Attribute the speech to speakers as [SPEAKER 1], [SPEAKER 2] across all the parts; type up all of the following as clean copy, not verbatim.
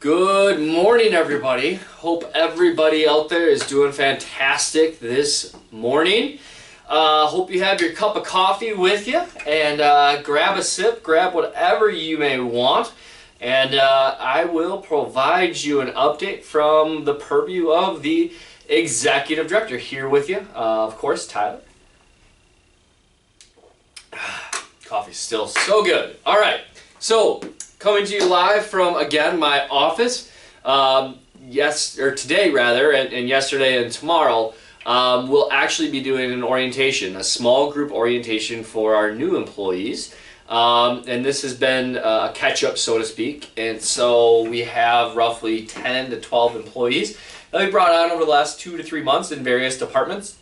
[SPEAKER 1] Good morning, everybody. Hope everybody out there is doing fantastic this morning. Hope you have your cup of coffee with you and grab a sip, grab whatever you may want, and I will provide you an update from the purview of the executive director. Here with you, of course, Tyler. Coffee's still so good. All right, so coming to you live from, again, my office. Today rather, and yesterday and tomorrow, we'll actually be doing an orientation, a small group orientation for our new employees. And this has been a catch-up, so to speak. And so we have roughly 10 to 12 employees that we brought on over the last 2 to 3 months in various departments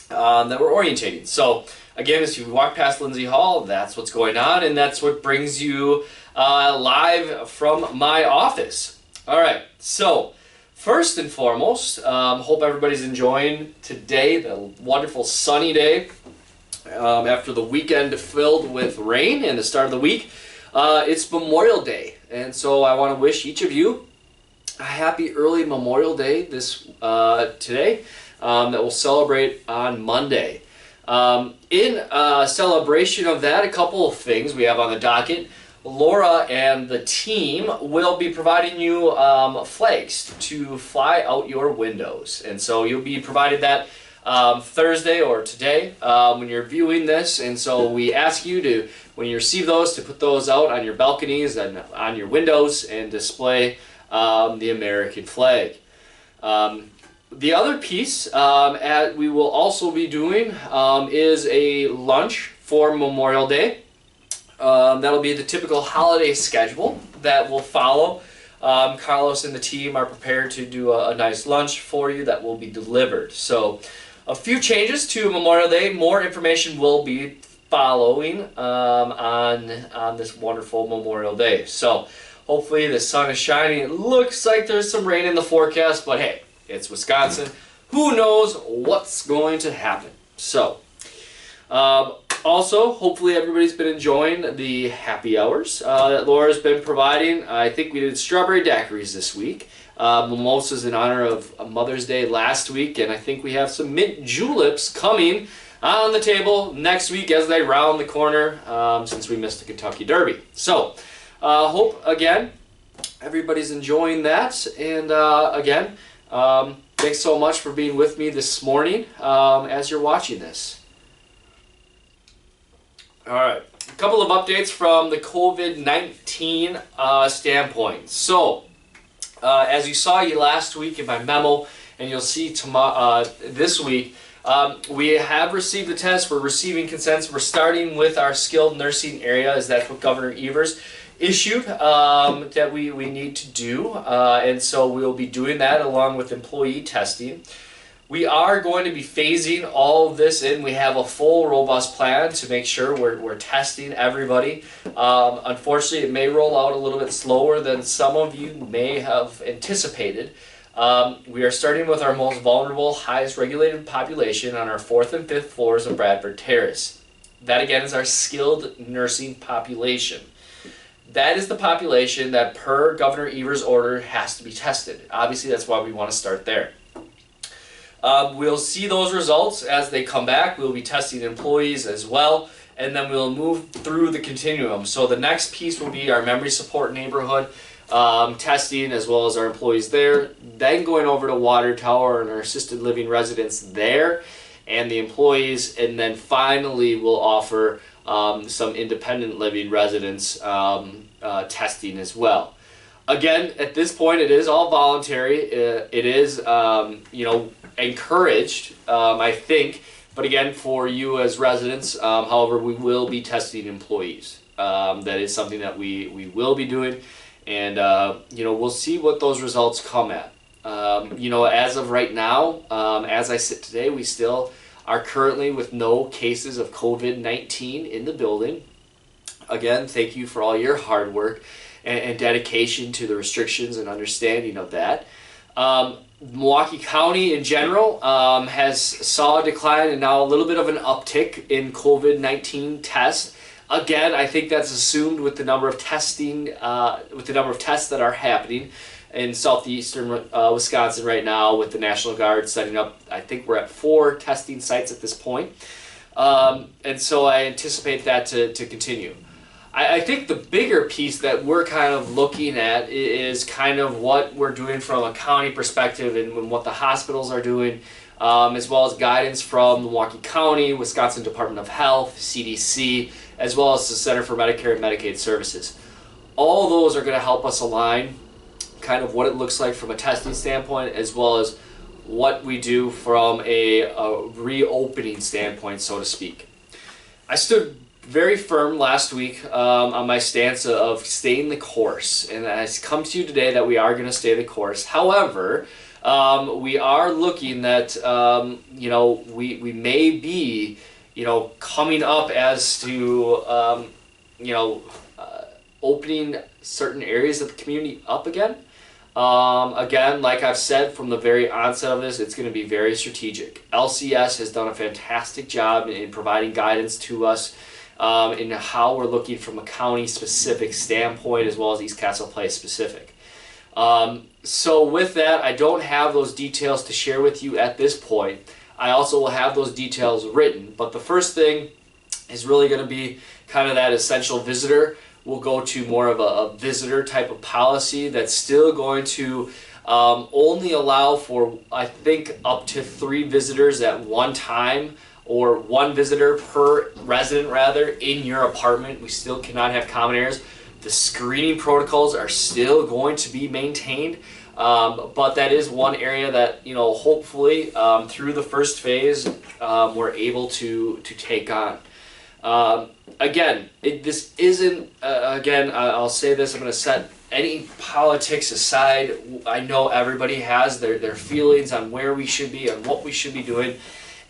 [SPEAKER 1] that we're orientating. So again, as you walk past Lindsay Hall, that's what's going on, and that's what brings you live from my office. All right, so first and foremost, hope everybody's enjoying today, the wonderful sunny day after the weekend filled with rain and the start of the week. It's Memorial Day, and so I want to wish each of you a happy early Memorial Day today that we'll celebrate on Monday. In celebration of that, a couple of things we have on the docket. Laura and the team will be providing you flags to fly out your windows. And so you'll be provided that Thursday or today when you're viewing this. And so we ask you to, when you receive those, to put those out on your balconies and on your windows and display the American flag. The other piece we will also be doing is a lunch for Memorial Day. That'll be the typical holiday schedule that will follow. Carlos and the team are prepared to do a nice lunch for you that will be delivered. So a few changes to Memorial Day. More information will be following on this wonderful Memorial Day. So hopefully the sun is shining. It looks like there's some rain in the forecast, but hey, it's Wisconsin. Who knows what's going to happen? So also, hopefully everybody's been enjoying the happy hours that Laura's been providing. I think we did strawberry daiquiris this week. Mimosas in honor of Mother's Day last week, and I think we have some mint juleps coming on the table next week as they round the corner since we missed the Kentucky Derby. So, hope, again, everybody's enjoying that. And again, thanks so much for being with me this morning as you're watching this. All right, a couple of updates from the COVID-19 standpoint. So, as you saw last week in my memo, and you'll see this week, we have received the test. We're receiving consents. We're starting with our skilled nursing area, as that's what Governor Evers issued that we need to do. And so we'll be doing that along with employee testing. We are going to be phasing all of this in. We have a full, robust plan to make sure we're testing everybody. Unfortunately, it may roll out a little bit slower than some of you may have anticipated. We are starting with our most vulnerable, highest regulated population on our 4th and 5th floors of Bradford Terrace. That, again, is our skilled nursing population. That is the population that, per Governor Evers' order, has to be tested. Obviously, that's why we want to start there. We'll see those results as they come back. We'll be testing employees as well, and then we'll move through the continuum. So the next piece will be our memory support neighborhood testing, as well as our employees there. Then going over to Water Tower and our assisted living residents there, and the employees. And then finally we'll offer some independent living residents testing as well. Again, at this point, it is all voluntary. It is, encouraged, I think. But again, for you as residents, however, we will be testing employees. That is something that we will be doing. And, we'll see what those results come at. As of right now, as I sit today, we still are currently with no cases of COVID-19 in the building. Again, thank you for all your hard work and dedication to the restrictions and understanding of that. Milwaukee County in general has saw a decline and now a little bit of an uptick in COVID-19 tests. Again, I think that's assumed with the number of tests that are happening. in southeastern Wisconsin right now with the National Guard setting up. I think we're at 4 testing sites at this point. And so I anticipate that to continue. I think the bigger piece that we're kind of looking at is kind of what we're doing from a county perspective and what the hospitals are doing, as well as guidance from Milwaukee County, Wisconsin Department of Health, CDC, as well as the Center for Medicare and Medicaid Services. All those are going to help us align kind of what it looks like from a testing standpoint, as well as what we do from a reopening standpoint, so to speak. I stood very firm last week on my stance of staying the course, and I come to you today that we are going to stay the course. However, we are looking that we may be coming up as to opening certain areas of the community up again. Again, like I've said from the very onset of this, it's going to be very strategic. LCS has done a fantastic job in providing guidance to us in how we're looking from a county-specific standpoint, as well as East Castle Place specific. So with that, I don't have those details to share with you at this point. I also will have those details written, but the first thing is really going to be kind of that essential visitor. We'll go to more of a visitor type of policy that's still going to only allow for, I think, up to 3 visitors at one time, or 1 visitor per resident rather in your apartment. We still cannot have common areas. The screening protocols are still going to be maintained, but that is one area that hopefully through the first phase we're able to take on. Again, this isn't, I'll say this, I'm going to set any politics aside. I know everybody has their feelings on where we should be and what we should be doing.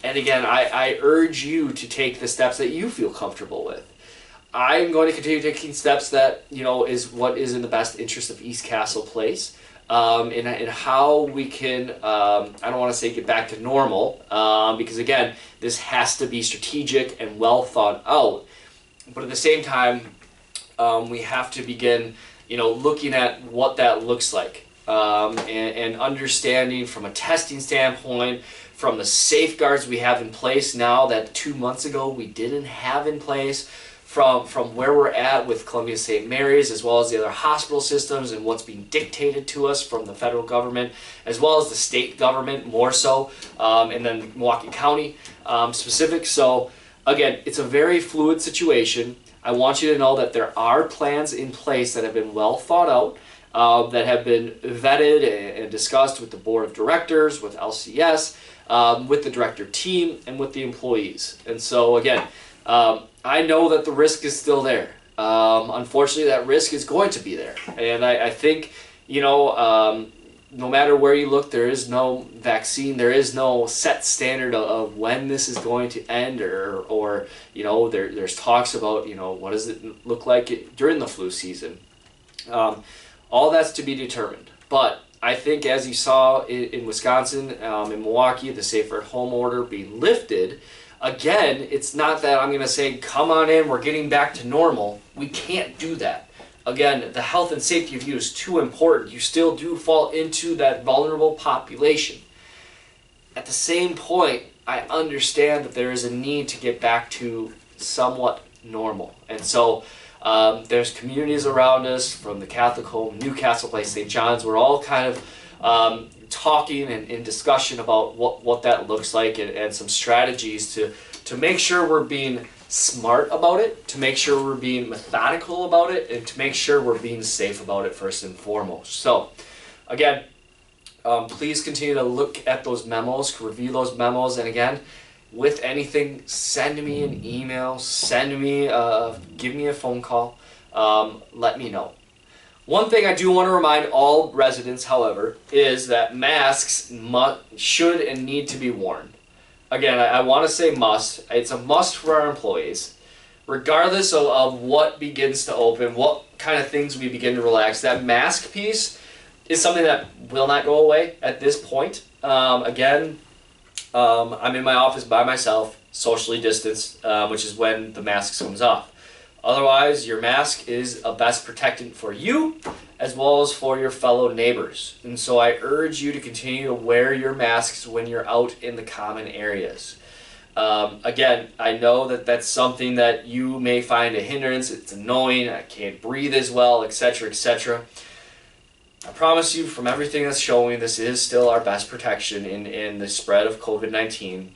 [SPEAKER 1] And again, I urge you to take the steps that you feel comfortable with. I'm going to continue taking steps that, is what is in the best interest of East Castle Place. And how we can, I don't want to say get back to normal, because again, this has to be strategic and well thought out. But at the same time, we have to begin, looking at what that looks like, and understanding from a testing standpoint, from the safeguards we have in place now that 2 months ago we didn't have in place, from where we're at with Columbia St. Mary's, as well as the other hospital systems and what's being dictated to us from the federal government, as well as the state government more so, and then Milwaukee County specific. So again, it's a very fluid situation. I want you to know that there are plans in place that have been well thought out, that have been vetted and discussed with the board of directors, with LCS, with the director team, and with the employees. And so again, I know that the risk is still there. Unfortunately, that risk is going to be there. And I think, no matter where you look, there is no vaccine. There is no set standard of when this is going to end, or there's talks about, what does it look like during the flu season. All that's to be determined. But I think, as you saw in Wisconsin, in Milwaukee, the safer at home order being lifted, again, it's not that I'm going to say, come on in, we're getting back to normal. We can't do that. Again, the health and safety of you is too important. You still do fall into that vulnerable population. At the same point, I understand that there is a need to get back to somewhat normal. And so there's communities around us, from the Catholic Home, Newcastle Place, St. John's. We're all kind of talking and in discussion about what that looks like, and some strategies to make sure we're being smart about it, to make sure we're being methodical about it, and to make sure we're being safe about it first and foremost. So again, please continue to look at those memos, review those memos, and again, with anything, send me an email, give me a phone call, let me know. One thing I do want to remind all residents, however, is that masks should and need to be worn. Again, I want to say must. It's a must for our employees. Regardless of what begins to open, what kind of things we begin to relax, that mask piece is something that will not go away at this point. Again, I'm in my office by myself, socially distanced, which is when the mask comes off. Otherwise, your mask is a best protectant for you as well as for your fellow neighbors. And so I urge you to continue to wear your masks when you're out in the common areas. Again, I know that that's something that you may find a hindrance. It's annoying. I can't breathe as well, etc., etc. I promise you, from everything that's showing, this is still our best protection in the spread of COVID-19.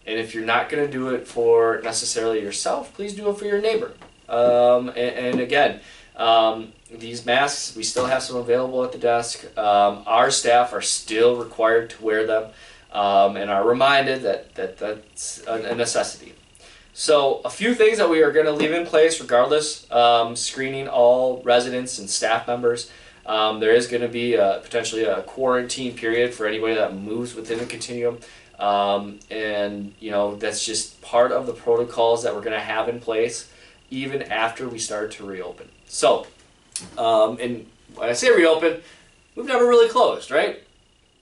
[SPEAKER 1] And if you're not going to do it for necessarily yourself, please do it for your neighbor. And again, these masks, we still have some available at the desk. Our staff are still required to wear them. And are reminded that that's a necessity. So a few things that we are going to leave in place regardless, screening all residents and staff members. There is going to be potentially a quarantine period for anybody that moves within the continuum. And you know, that's just part of the protocols that we're going to have in place even after we start to reopen. So, and when I say reopen, we've never really closed, right?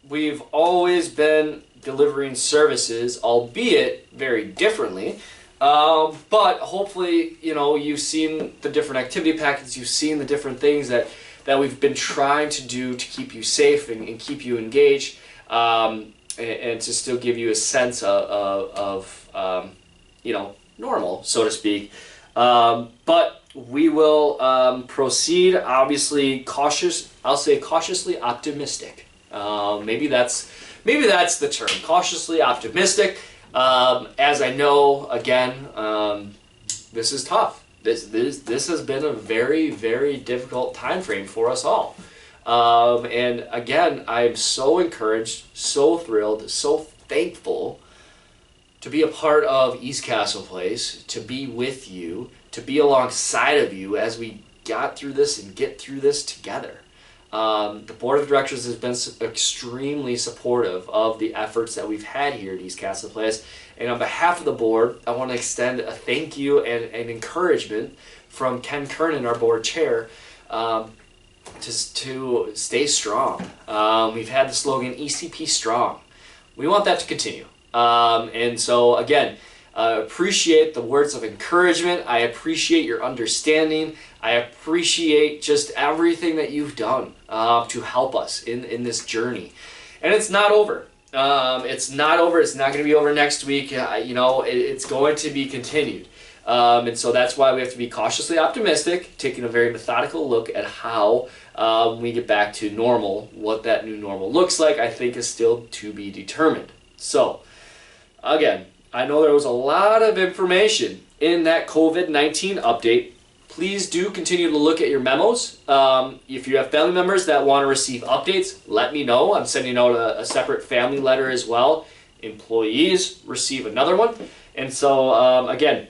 [SPEAKER 1] We've always been delivering services, albeit very differently. But hopefully, you know, you've seen the different activity packets, you've seen the different things that we've been trying to do to keep you safe and keep you engaged, and to still give you a sense of you know, normal, so to speak. But we will proceed, obviously cautious. I'll say cautiously optimistic. Maybe that's the term, cautiously optimistic. As I know, again, this is tough. This has been a very, very difficult time frame for us all. And again, I'm so encouraged, so thrilled, so thankful to be a part of East Castle Place, to be with you, to be alongside of you as we got through this and get through this together. The board of directors has been extremely supportive of the efforts that we've had here at East Castle Place. And on behalf of the board, I want to extend a thank you and encouragement from Ken Kernan, our board chair, to stay strong. We've had the slogan ECP Strong. We want that to continue. And so again, appreciate the words of encouragement. I appreciate your understanding. I appreciate just everything that you've done to help us in this journey. And it's not over. It's not over. It's not going to be over next week. You know, it's going to be continued. And so that's why we have to be cautiously optimistic, taking a very methodical look at how we get back to normal. What that new normal looks like, I think, is still to be determined. So, again, I know there was a lot of information in that COVID-19 update. Please do continue to look at your memos. If you have family members that want to receive updates, let me know. I'm sending out a separate family letter as well. Employees receive another one. And so, again,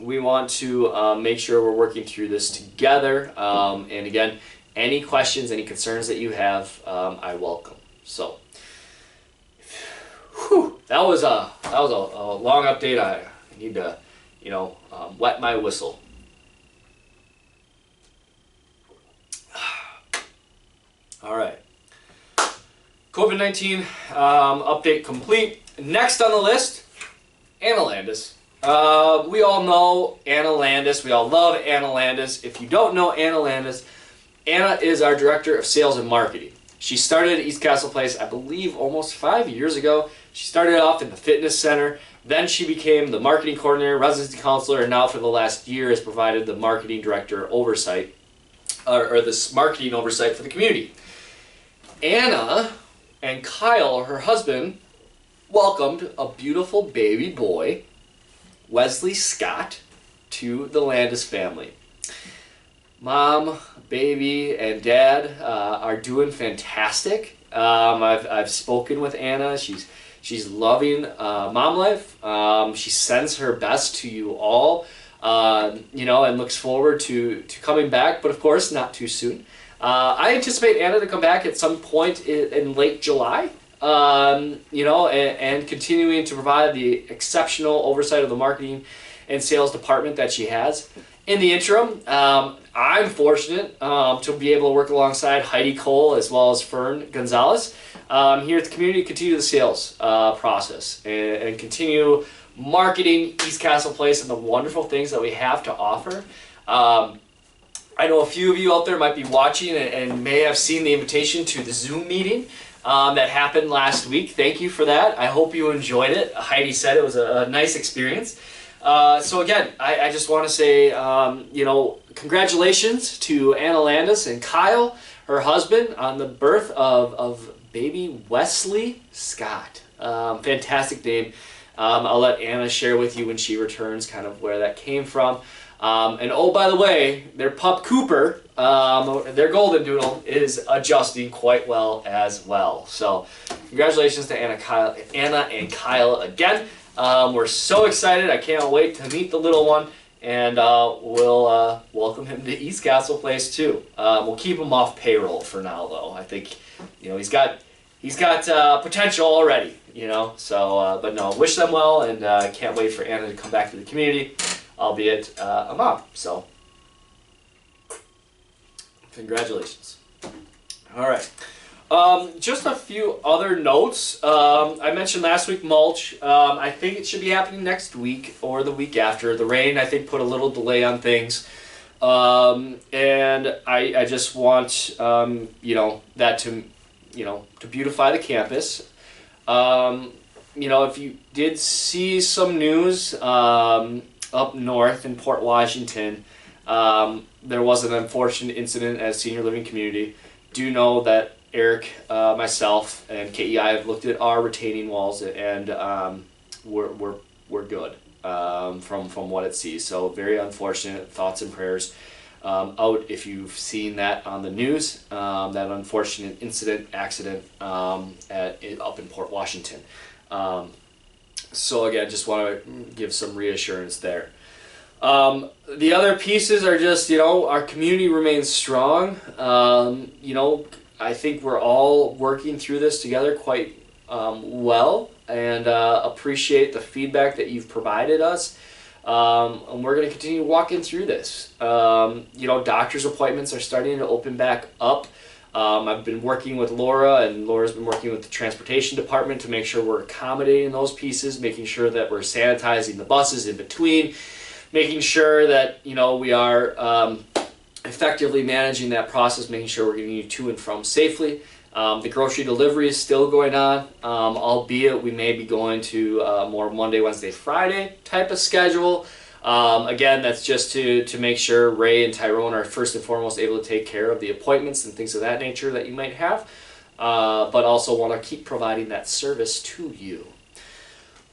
[SPEAKER 1] we want to make sure we're working through this together. And again, any questions, any concerns that you have, I welcome. So, whew, that was a long update. I need to, you know, wet my whistle. All right. COVID-19 update complete. Next on the list, Anna Landis. We all know Anna Landis. We all love Anna Landis. If you don't know Anna Landis, Anna is our Director of Sales and Marketing. She started at East Castle Place, I believe, almost 5 years ago. She started off in the fitness center. Then she became the marketing coordinator, residency counselor, and now for the last year has provided the marketing director oversight, or this marketing oversight for the community. Anna and Kyle, her husband, welcomed a beautiful baby boy, Wesley Scott, to the Landis family. Mom, baby, and dad are doing fantastic. I've spoken with Anna. She's loving mom life. She sends her best to you all, you know, and looks forward to coming back, but of course not too soon. I anticipate Anna to come back at some point in late July, you know, and continuing to provide the exceptional oversight of the marketing and sales department that she has. In the interim, I'm fortunate to be able to work alongside Heidi Cole as well as Fern Gonzalez here at the community, continue the sales process and continue marketing East Castle Place and the wonderful things that we have to offer. I know a few of you out there might be watching and may have seen the invitation to the Zoom meeting that happened last week. Thank you for that. I hope you enjoyed it. Heidi said it was a nice experience. So again, I just want to say, congratulations to Anna Landis and Kyle, her husband, on the birth of baby Wesley Scott. Fantastic name. I'll let Anna share with you when she returns kind of where that came from. And oh, by the way, their pup Cooper, their golden doodle, is adjusting quite well as well. So congratulations to Anna and Kyle again. We're so excited. I can't wait to meet the little one, and we'll welcome him to East Castle Place too. We'll keep him off payroll for now, though. I think he's got potential already. So but no, wish them well, and can't wait for Anna to come back to the community, albeit a mom. So congratulations. All right. Just a few other notes. I mentioned last week mulch. I think it should be happening next week or the week after. The rain, I think, put a little delay on things. And I just want, that to beautify the campus. If you did see some news, up north in Port Washington, there was an unfortunate incident at Senior Living Community. Do know that Eric, myself, and KEI have looked at our retaining walls, and we're good from what it sees. So very unfortunate. Thoughts and prayers out if you've seen that on the news. That unfortunate accident up in Port Washington. So again, just want to give some reassurance there. The other pieces are just our community remains strong. I think we're all working through this together quite well, and appreciate the feedback that you've provided us. And we're going to continue walking through this. Doctor's appointments are starting to open back up. I've been working with Laura, and Laura's been working with the transportation department to make sure we're accommodating those pieces, making sure that we're sanitizing the buses in between, making sure that we are effectively managing that process, making sure we're getting you to and from safely. The grocery delivery is still going on, albeit we may be going to more Monday, Wednesday, Friday type of schedule. Again, that's just to make sure Ray and Tyrone are first and foremost able to take care of the appointments and things of that nature that you might have, but also want to keep providing that service to you.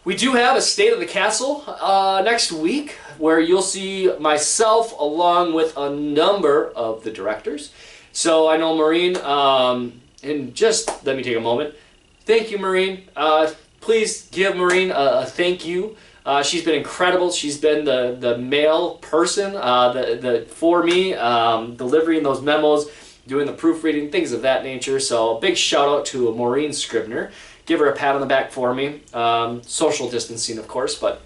[SPEAKER 1] We do have a State of the Castle next week, where you'll see myself along with a number of the directors. So I know Maureen, and just let me take a moment. Thank you, Maureen. Please give Maureen a thank you. She's been incredible. She's been the mail person for me, delivering those memos, doing the proofreading, things of that nature. So a big shout out to Maureen Scribner. Give her a pat on the back for me. Social distancing, of course, but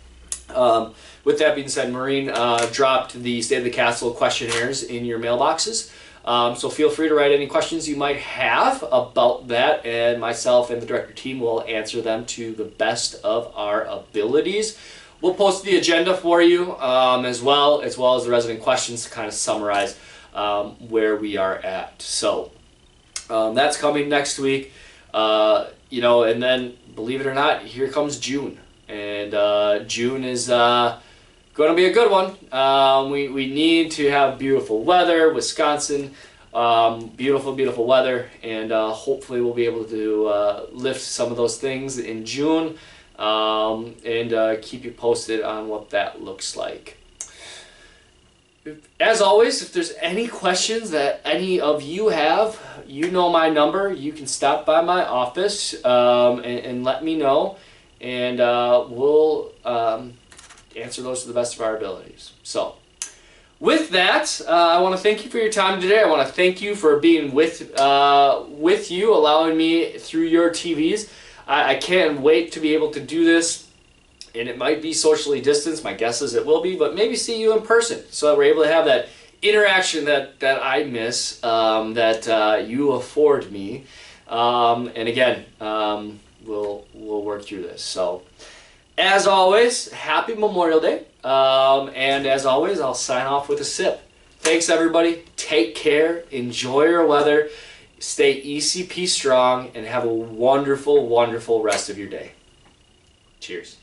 [SPEAKER 1] with that being said, Maureen dropped the State of the Castle questionnaires in your mailboxes. So feel free to write any questions you might have about that, and myself and the director team will answer them to the best of our abilities. We'll post the agenda for you as well as the resident questions to kind of summarize where we are at. So that's coming next week. And then, believe it or not, here comes June. And June is going to be a good one. We need to have beautiful weather. Wisconsin, beautiful, beautiful weather. And hopefully we'll be able to lift some of those things in June, and keep you posted on what that looks like. As always, if there's any questions that any of you have, you know my number. You can stop by my office and let me know, and we'll answer those to the best of our abilities. So with that, I want to thank you for your time today. I want to thank you for being with you, allowing me through your TVs. I can't wait to be able to do this. And it might be socially distanced, my guess is it will be, but maybe see you in person, so that we're able to have that interaction that I miss, that you afford me. And again, we'll work through this. So As always, happy Memorial Day. And as always, I'll sign off with a sip. Thanks, everybody. Take care. Enjoy your weather. Stay ECP strong and have a wonderful, wonderful rest of your day. Cheers.